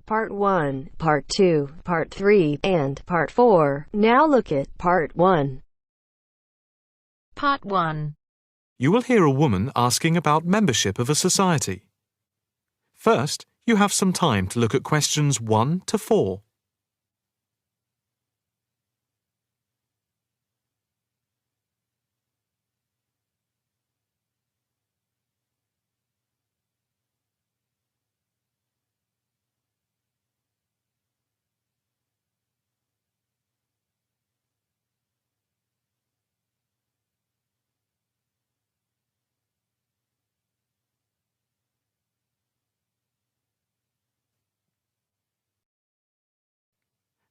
Part 1, Part 2, Part 3, and Part 4. Now look at Part 1. Part 1. You will hear a woman asking about membership of a society. First, you have some time to look at questions 1 to 4.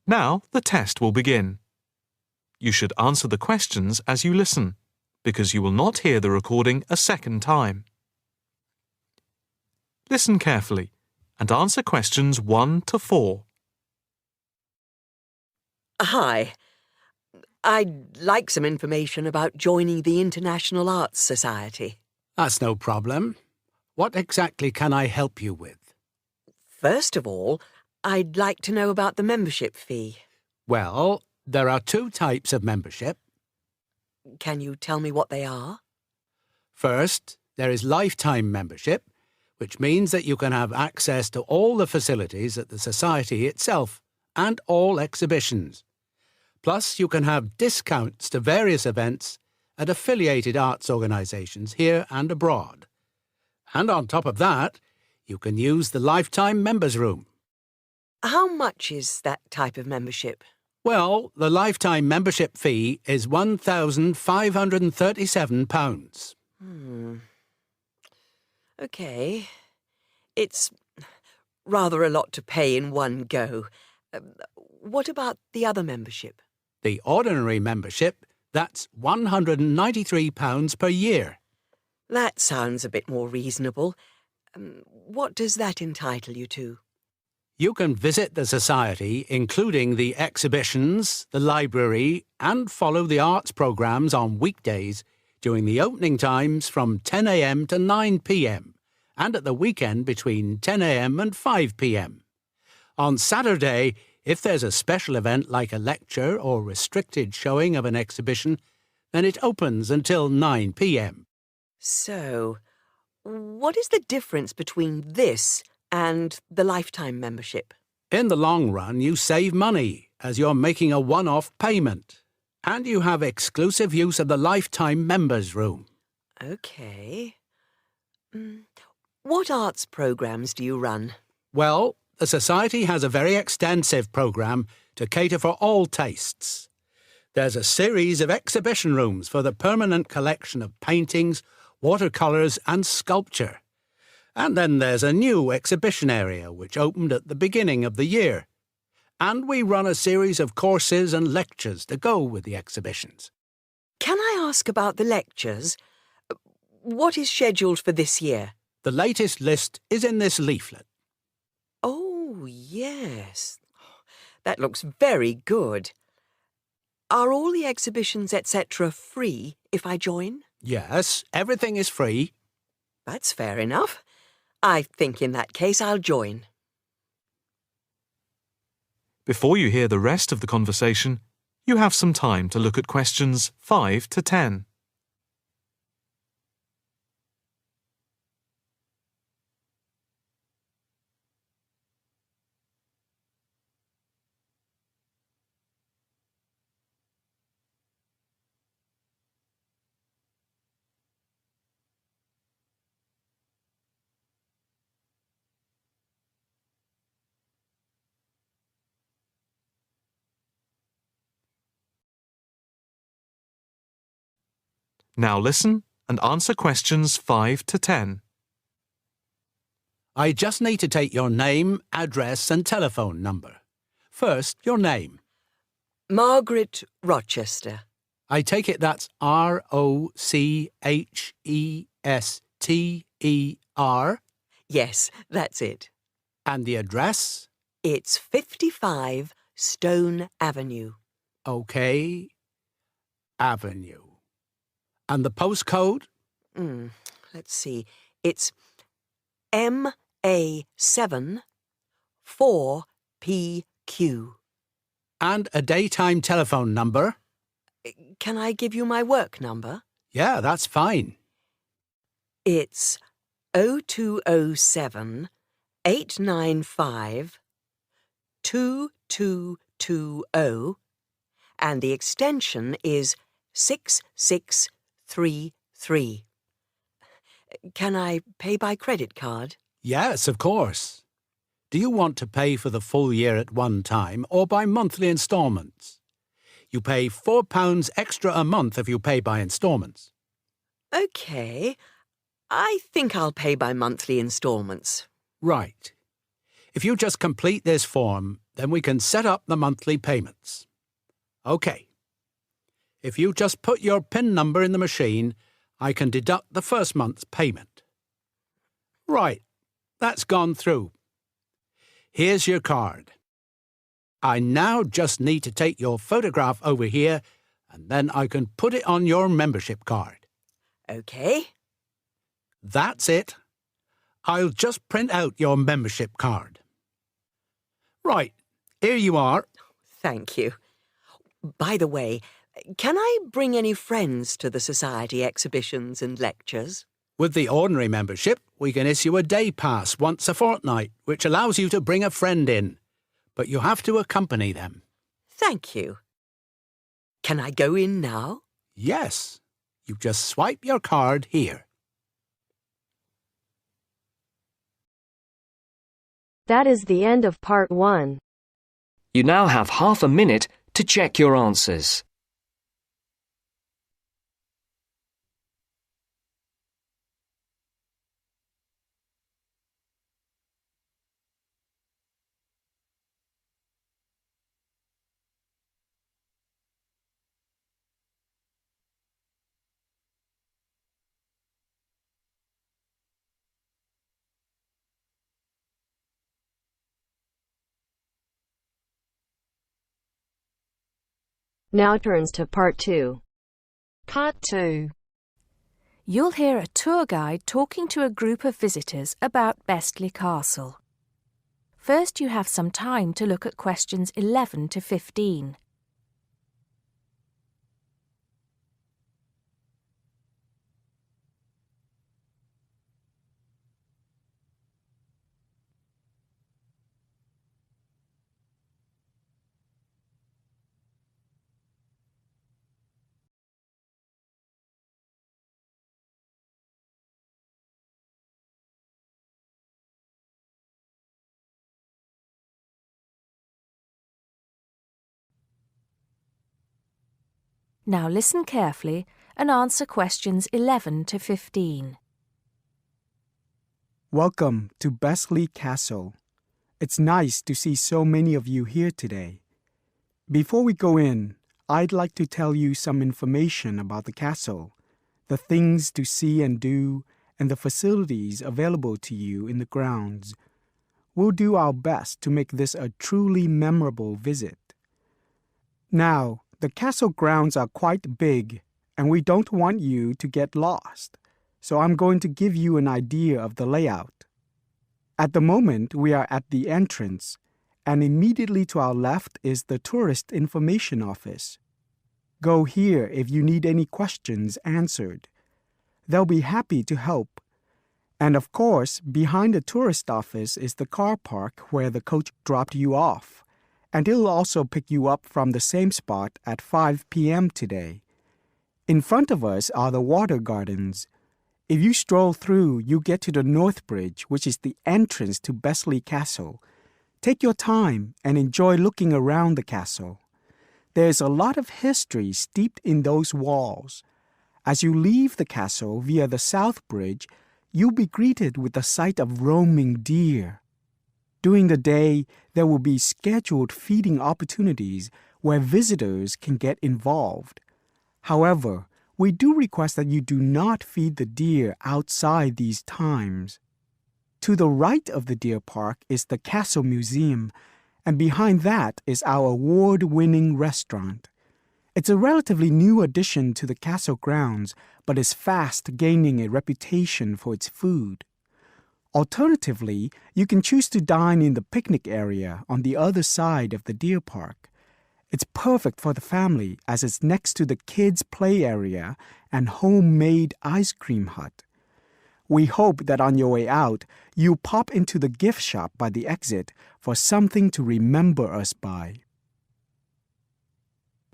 Now the test will begin. You should answer the questions as you listen, because you will not hear the recording a second time. Listen carefully and answer questions 1 to 4. Hi. I'd like some information about joining the International Arts Society. That's no problem. What exactly can I help you with? First of all, I'd like to know about the membership fee. Well, there are 2 types of membership. Can you tell me what they are? First, there is lifetime membership, which means that you can have access to all the facilities at the Society itself and all exhibitions. Plus, you can have discounts to various events at affiliated arts organisations here and abroad. And on top of that, you can use the lifetime members' room. How much is that type of membership? Well, the lifetime membership fee is £1,537. OK. It's rather a lot to pay in one go. What about the other membership? The ordinary membership, that's £193 per year. That sounds a bit more reasonable. What does that entitle you to? You can visit the Society, including the exhibitions, the library, and follow the arts programmes on weekdays during the opening times from 10 a.m. to 9 p.m. and at the weekend between 10 a.m. and 5 p.m. On Saturday, if there's a special event like a lecture or restricted showing of an exhibition, then it opens until 9 p.m. So, what is the difference between this and the lifetime membership? In the long run, you save money as you're making a one-off payment, and you have exclusive use of the lifetime members' room. OK. What arts programmes do you run? Well, the Society has a very extensive programme to cater for all tastes. There's a series of exhibition rooms for the permanent collection of paintings, watercolours and sculpture. And then there's a new exhibition area which opened at the beginning of the year. And we run a series of courses and lectures to go with the exhibitions. Can I ask about the lectures? What is scheduled for this year? The latest list is in this leaflet. Oh, yes. That looks very good. Are all the exhibitions, etc., free if I join? Yes, everything is free. That's fair enough. I think in that case I'll join. Before you hear the rest of the conversation, you have some time to look at questions 5 to 10. Now listen and answer questions 5 to 10. I just need to take your name, address and telephone number. First, your name. Margaret Rochester. I take it that's R-O-C-H-E-S-T-E-R? Yes, that's it. And the address? It's 55 Stone Avenue. OK. Avenue. And the postcode? Let's see. It's MA7 4PQ. And a daytime telephone number? Can I give you my work number? Yeah, that's fine. It's 0207 895 2220, and the extension is 6633. Can I pay by credit card? Yes, of course. Do you want to pay for the full year at one time or by monthly instalments? You pay £4 extra a month if you pay by instalments. OK. I think I'll pay by monthly instalments. Right. If you just complete this form, then we can set up the monthly payments. OK. If you just put your PIN number in the machine, I can deduct the first month's payment. Right. That's gone through. Here's your card. I now just need to take your photograph over here, and then I can put it on your membership card. OK. That's it. I'll just print out your membership card. Right, here you are. Thank you. By the way, can I bring any friends to the Society exhibitions and lectures? With the ordinary membership, we can issue a day pass once a fortnight, which allows you to bring a friend in. But you have to accompany them. Thank you. Can I go in now? Yes. You just swipe your card here. That is the end of part 1. You now have half a minute to check your answers. Now turns to part 2. Part 2. You'll hear a tour guide talking to a group of visitors about Bestley Castle. First, you have some time to look at questions 11 to 15. Now listen carefully and answer questions 11 to 15. Welcome to Bestley Castle. It's nice to see so many of you here today. Before we go in, I'd like to tell you some information about the castle, the things to see and do, and the facilities available to you in the grounds. We'll do our best to make this a truly memorable visit. Now, the castle grounds are quite big, and we don't want you to get lost, so I'm going to give you an idea of the layout. At the moment, we are at the entrance, and immediately to our left is the Tourist Information Office. Go here if you need any questions answered. They'll be happy to help. And of course, behind the tourist office is the car park where the coach dropped you off. And it'll also pick you up from the same spot at 5 p.m. today. In front of us are the water gardens. If you stroll through, you get to the North Bridge, which is the entrance to Bestley Castle. Take your time and enjoy looking around the castle. There's a lot of history steeped in those walls. As you leave the castle via the South Bridge, you'll be greeted with the sight of roaming deer. During the day, there will be scheduled feeding opportunities where visitors can get involved. However, we do request that you do not feed the deer outside these times. To the right of the deer park is the Castle Museum, And behind that is our award-winning restaurant. It's a relatively new addition to the castle grounds, but is fast gaining a reputation for its food. Alternatively, you can choose to dine in the picnic area on the other side of the deer park. It's perfect for the family as it's next to the kids' play area and homemade ice cream hut. We hope that on your way out, you pop into the gift shop by the exit for something to remember us by.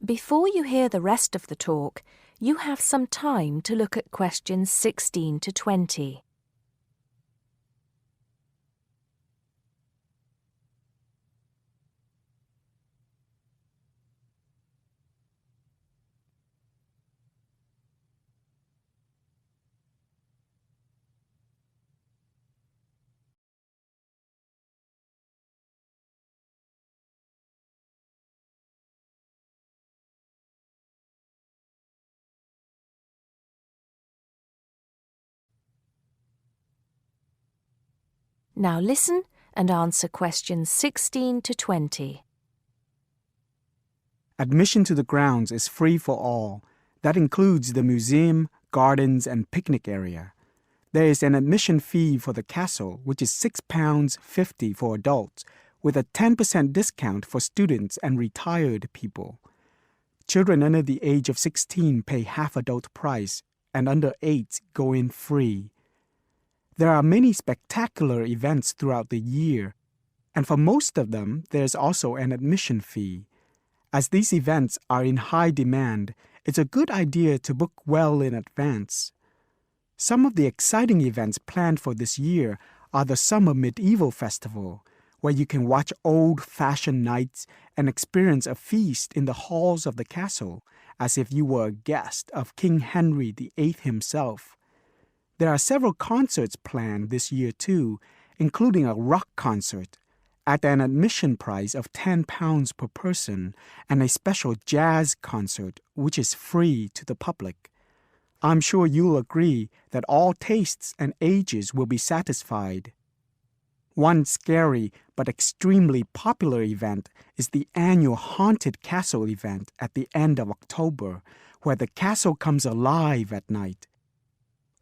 Before you hear the rest of the talk, you have some time to look at questions 16 to 20. Now listen and answer questions 16 to 20. Admission to the grounds is free for all. That includes the museum, gardens, and picnic area. There is an admission fee for the castle, which is £6.50 for adults, with a 10% discount for students and retired people. Children under the age of 16 pay half adult price, and under 8 go in free. There are many spectacular events throughout the year, and for most of them, there's also an admission fee. As these events are in high demand, it's a good idea to book well in advance. Some of the exciting events planned for this year are the Summer Medieval Festival, where you can watch old-fashioned nights and experience a feast in the halls of the castle, as if you were a guest of King Henry VIII himself. There are several concerts planned this year too, including a rock concert at an admission price of £10 per person and a special jazz concert which is free to the public. I'm sure you'll agree that all tastes and ages will be satisfied. One scary but extremely popular event is the annual Haunted Castle event at the end of October, where the castle comes alive at night.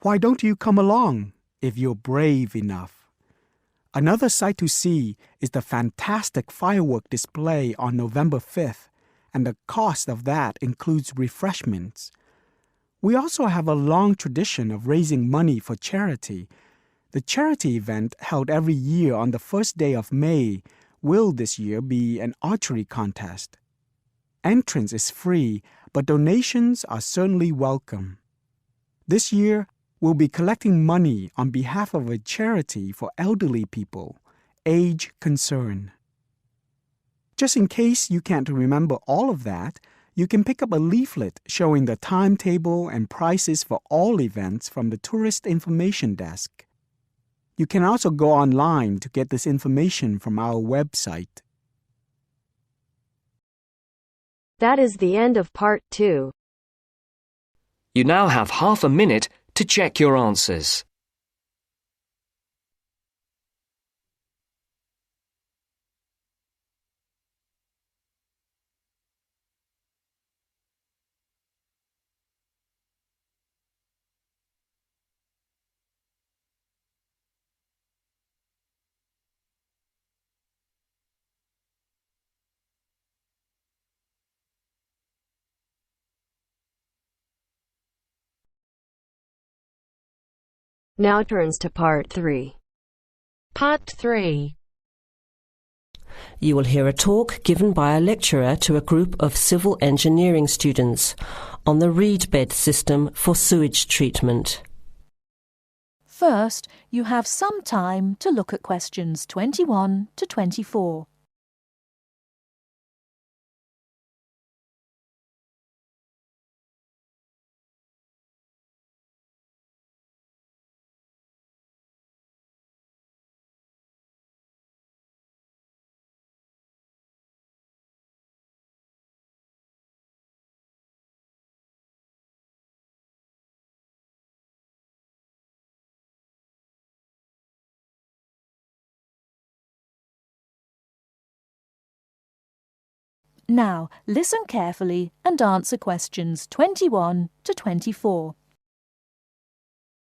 Why don't you come along if you're brave enough? Another sight to see is the fantastic firework display on November 5th, and the cost of that includes refreshments. We also have a long tradition of raising money for charity. The charity event held every year on the first day of May will this year be an archery contest. Entrance is free, but donations are certainly welcome. This year, we'll be collecting money on behalf of a charity for elderly people, Age Concern. Just in case you can't remember all of that, you can pick up a leaflet showing the timetable and prices for all events from the Tourist Information Desk. You can also go online to get this information from our website. That is the end of part 2. You now have half a minute to check your answers. Now turns to part 3. Part 3. You will hear a talk given by a lecturer to a group of civil engineering students on the reed bed system for sewage treatment. First, you have some time to look at questions 21 to 24. Now, listen carefully and answer questions 21 to 24.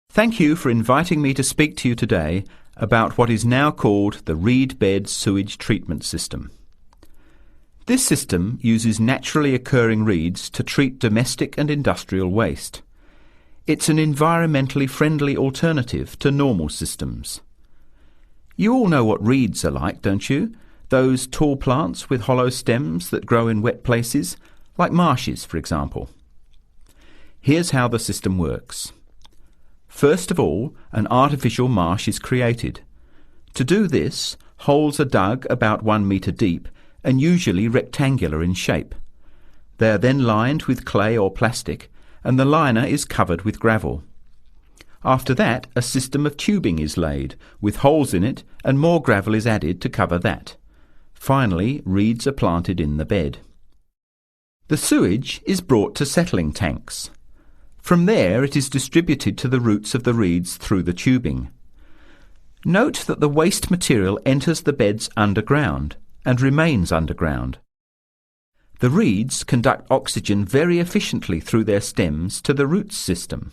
Thank you for inviting me to speak to you today about what is now called the reed bed sewage treatment system. This system uses naturally occurring reeds to treat domestic and industrial waste. It's an environmentally friendly alternative to normal systems. You all know what reeds are like, don't you? Those tall plants with hollow stems that grow in wet places, like marshes, for example. Here's how the system works. First of all, an artificial marsh is created. To do this, holes are dug about 1 metre deep and usually rectangular in shape. They are then lined with clay or plastic, and the liner is covered with gravel. After that, a system of tubing is laid, with holes in it, and more gravel is added to cover that. Finally, reeds are planted in the bed. The sewage is brought to settling tanks. From there, it is distributed to the roots of the reeds through the tubing. Note that the waste material enters the beds underground and remains underground. The reeds conduct oxygen very efficiently through their stems to the roots system.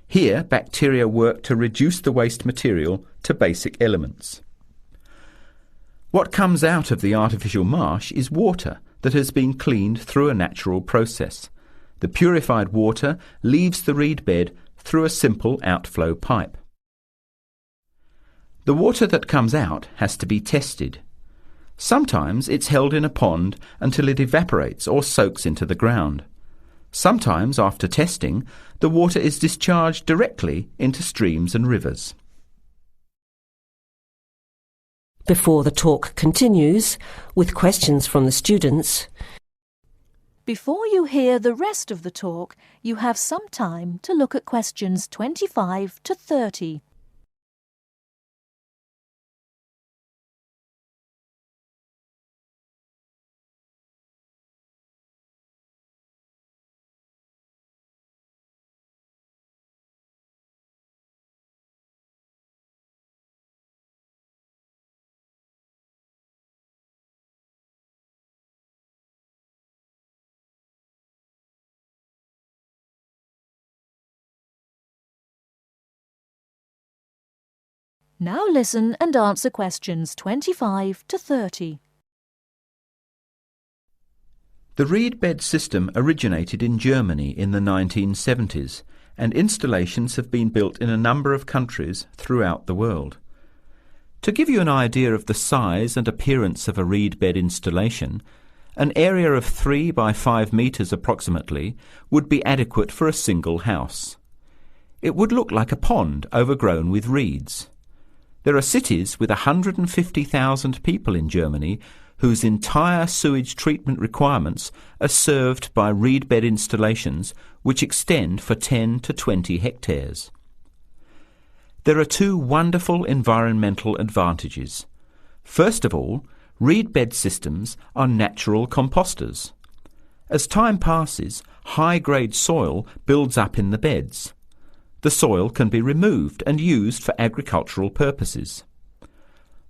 Here, bacteria work to reduce the waste material to basic elements. What comes out of the artificial marsh is water that has been cleaned through a natural process. The purified water leaves the reed bed through a simple outflow pipe. The water that comes out has to be tested. Sometimes it's held in a pond until it evaporates or soaks into the ground. Sometimes, after testing, the water is discharged directly into streams and rivers. Before the talk continues, with questions from the students, Before you hear the rest of the talk, you have some time to look at questions 25 to 30. Now listen and answer questions 25 to 30. The reed bed system originated in Germany in the 1970s, and installations have been built in a number of countries throughout the world. To give you an idea of the size and appearance of a reed bed installation, an area of 3 by 5 metres approximately would be adequate for a single house. It would look like a pond overgrown with reeds. There are cities with 150,000 people in Germany whose entire sewage treatment requirements are served by reed bed installations which extend for 10 to 20 hectares. There are two wonderful environmental advantages. First of all, reed bed systems are natural composters. As time passes, high-grade soil builds up in the beds. The soil can be removed and used for agricultural purposes.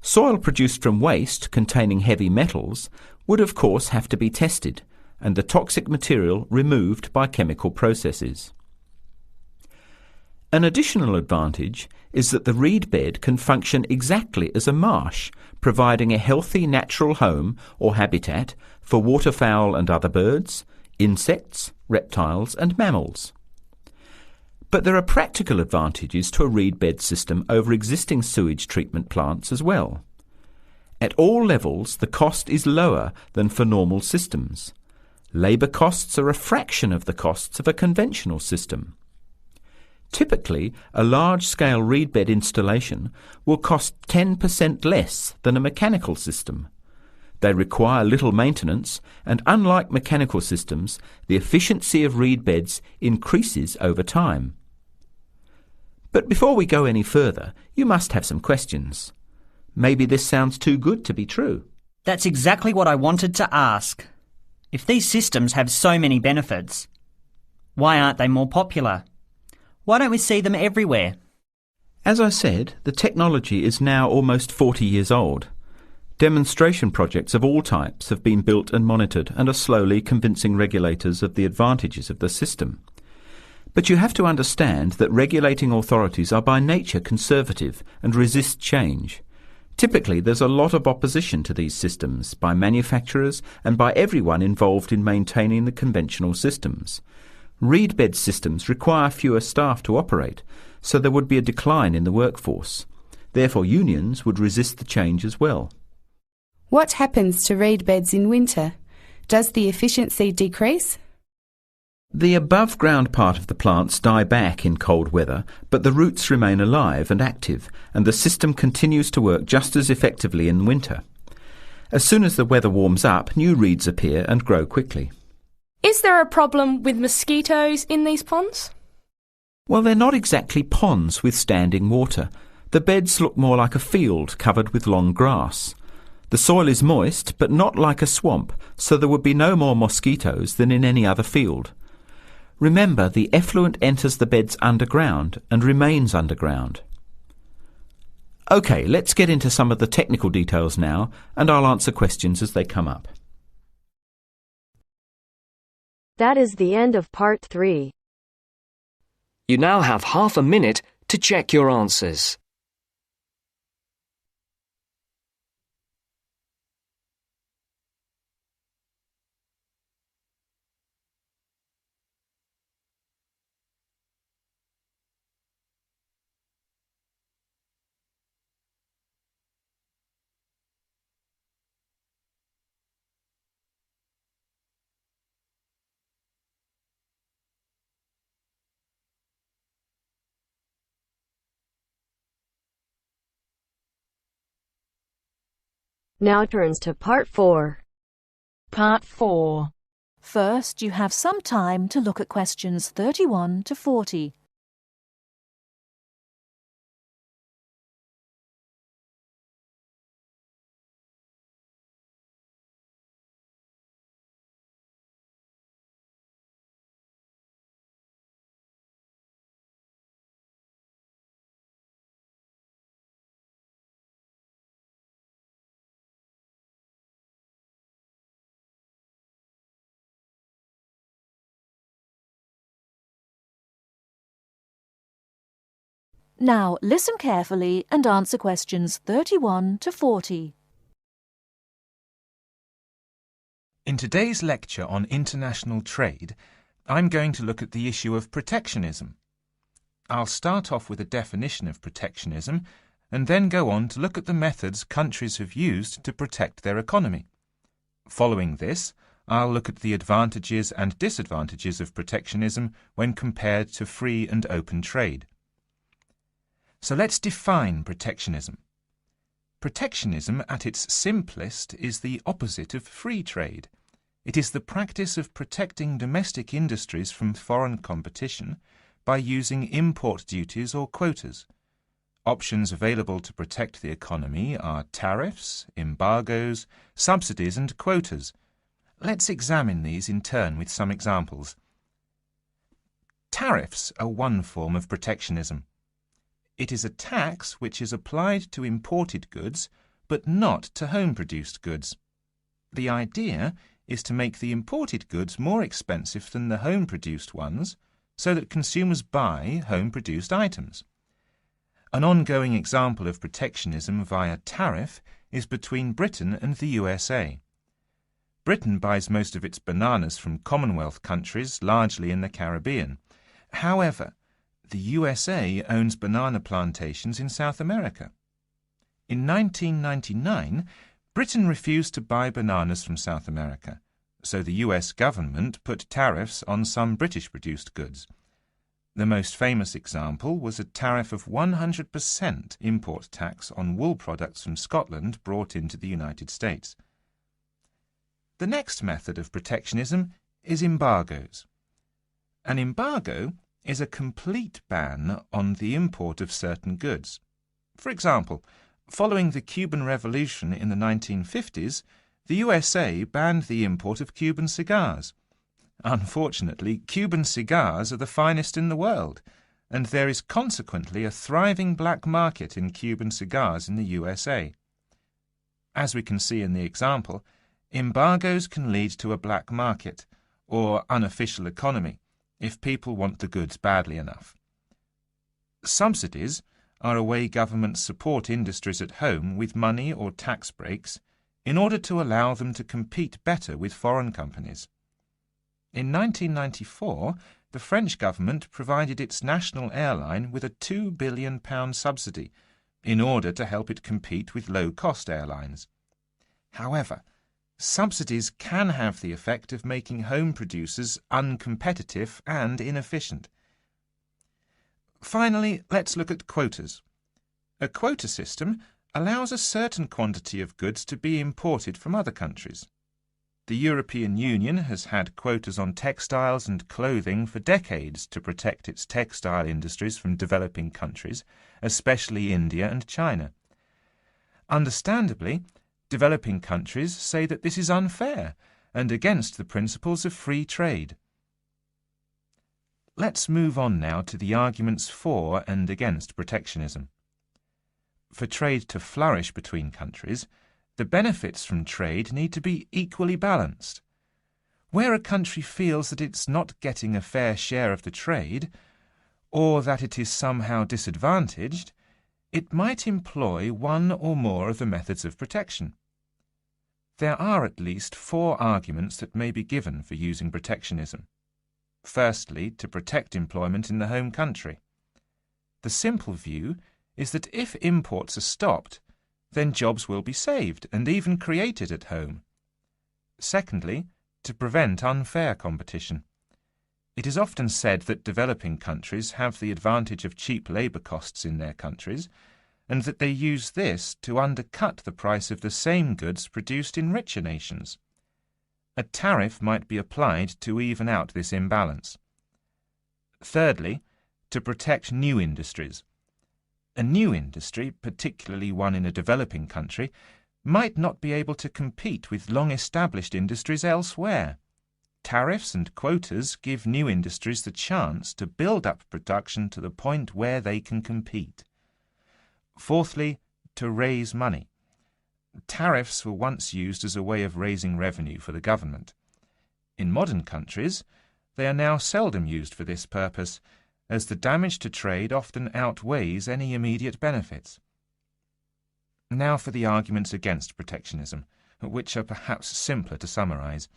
Soil produced from waste containing heavy metals would of course have to be tested and the toxic material removed by chemical processes. An additional advantage is that the reed bed can function exactly as a marsh, providing a healthy natural home or habitat for waterfowl and other birds, insects, reptiles and mammals. But there are practical advantages to a reed bed system over existing sewage treatment plants as well. At all levels, the cost is lower than for normal systems. Labour costs are a fraction of the costs of a conventional system. Typically, a large-scale reed bed installation will cost 10% less than a mechanical system. They require little maintenance, and unlike mechanical systems, the efficiency of reed beds increases over time. But before we go any further, you must have some questions. Maybe this sounds too good to be true. That's exactly what I wanted to ask. If these systems have so many benefits, why aren't they more popular? Why don't we see them everywhere? As I said, the technology is now almost 40 years old. Demonstration projects of all types have been built and monitored and are slowly convincing regulators of the advantages of the system. But you have to understand that regulating authorities are by nature conservative and resist change. Typically, there's a lot of opposition to these systems by manufacturers and by everyone involved in maintaining the conventional systems. Reed bed systems require fewer staff to operate, so there would be a decline in the workforce. Therefore, unions would resist the change as well. What happens to reed beds in winter? Does the efficiency decrease? The above-ground part of the plants die back in cold weather, but the roots remain alive and active, and the system continues to work just as effectively in winter. As soon as the weather warms up, new reeds appear and grow quickly. Is there a problem with mosquitoes in these ponds? Well, they're not exactly ponds with standing water. The beds look more like a field covered with long grass. The soil is moist, but not like a swamp, so there would be no more mosquitoes than in any other field. Remember, the effluent enters the beds underground and remains underground. OK, let's get into some of the technical details now, and I'll answer questions as they come up. That is the end of part 3. You now have half a minute to check your answers. Now turns to part 4. Part 4. First, you have some time to look at questions 31 to 40. Now listen carefully and answer questions 31 to 40. In today's lecture on international trade, I'm going to look at the issue of protectionism. I'll start off with a definition of protectionism and then go on to look at the methods countries have used to protect their economy. Following this, I'll look at the advantages and disadvantages of protectionism when compared to free and open trade. So let's define protectionism. Protectionism, at its simplest, is the opposite of free trade. It is the practice of protecting domestic industries from foreign competition by using import duties or quotas. Options available to protect the economy are tariffs, embargoes, subsidies and quotas. Let's examine these in turn with some examples. Tariffs are one form of protectionism. It is a tax which is applied to imported goods, but not to home-produced goods. The idea is to make the imported goods more expensive than the home-produced ones, so that consumers buy home-produced items. An ongoing example of protectionism via tariff is between Britain and the USA. Britain buys most of its bananas from Commonwealth countries, largely in the Caribbean. However, the USA owns banana plantations in South America. In 1999, Britain refused to buy bananas from South America, so the US government put tariffs on some British-produced goods. The most famous example was a tariff of 100% import tax on wool products from Scotland brought into the United States. The next method of protectionism is embargoes. An embargo is a complete ban on the import of certain goods. For example, following the Cuban Revolution in the 1950s, the USA banned the import of Cuban cigars. Unfortunately, Cuban cigars are the finest in the world, and there is consequently a thriving black market in Cuban cigars in the USA. As we can see in the example, embargoes can lead to a black market or unofficial economy if people want the goods badly enough. Subsidies are a way governments support industries at home with money or tax breaks in order to allow them to compete better with foreign companies. In 1994, the French government provided its national airline with a £2 billion subsidy in order to help it compete with low-cost airlines. However, subsidies can have the effect of making home producers uncompetitive and inefficient. Finally, let's look at quotas. A quota system allows a certain quantity of goods to be imported from other countries. The European Union has had quotas on textiles and clothing for decades to protect its textile industries from developing countries, especially India and China. Understandably, developing countries say that this is unfair and against the principles of free trade. Let's move on now to the arguments for and against protectionism. For trade to flourish between countries, the benefits from trade need to be equally balanced. Where a country feels that it's not getting a fair share of the trade, or that it is somehow disadvantaged, it might employ one or more of the methods of protection. There are at least 4 arguments that may be given for using protectionism. Firstly, to protect employment in the home country. The simple view is that if imports are stopped, then jobs will be saved and even created at home. Secondly, to prevent unfair competition. It is often said that developing countries have the advantage of cheap labour costs in their countries, and that they use this to undercut the price of the same goods produced in richer nations. A tariff might be applied to even out this imbalance. Thirdly, to protect new industries. A new industry, particularly one in a developing country, might not be able to compete with long-established industries elsewhere. Tariffs and quotas give new industries the chance to build up production to the point where they can compete. Fourthly, to raise money. Tariffs were once used as a way of raising revenue for the government. In modern countries, they are now seldom used for this purpose, as the damage to trade often outweighs any immediate benefits. Now for the arguments against protectionism, which are perhaps simpler to summarize.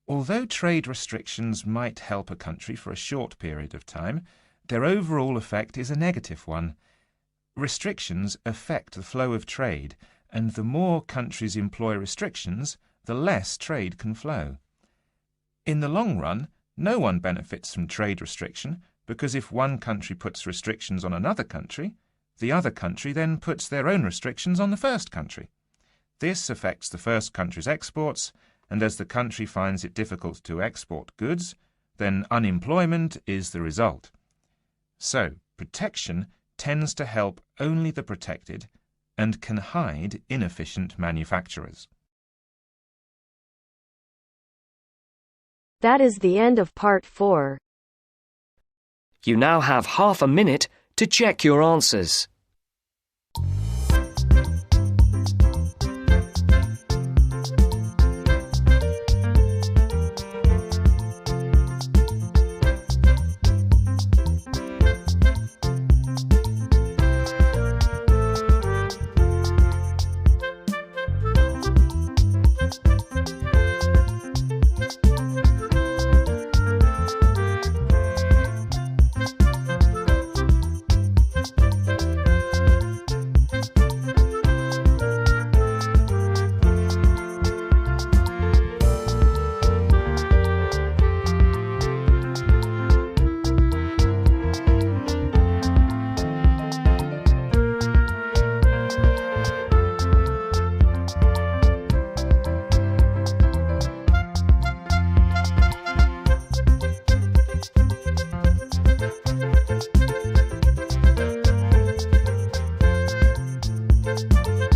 Although trade restrictions might help a country for a short period of time, their overall effect is a negative one. Restrictions affect the flow of trade, and the more countries employ restrictions, the less trade can flow. In the long run, no one benefits from trade restriction, because if one country puts restrictions on another country, the other country then puts their own restrictions on the first country. This affects the first country's exports, and as the country finds it difficult to export goods, then unemployment is the result. So, protection tends to help only the protected and can hide inefficient manufacturers. That is the end of part 4. You now have half a minute to check your answers.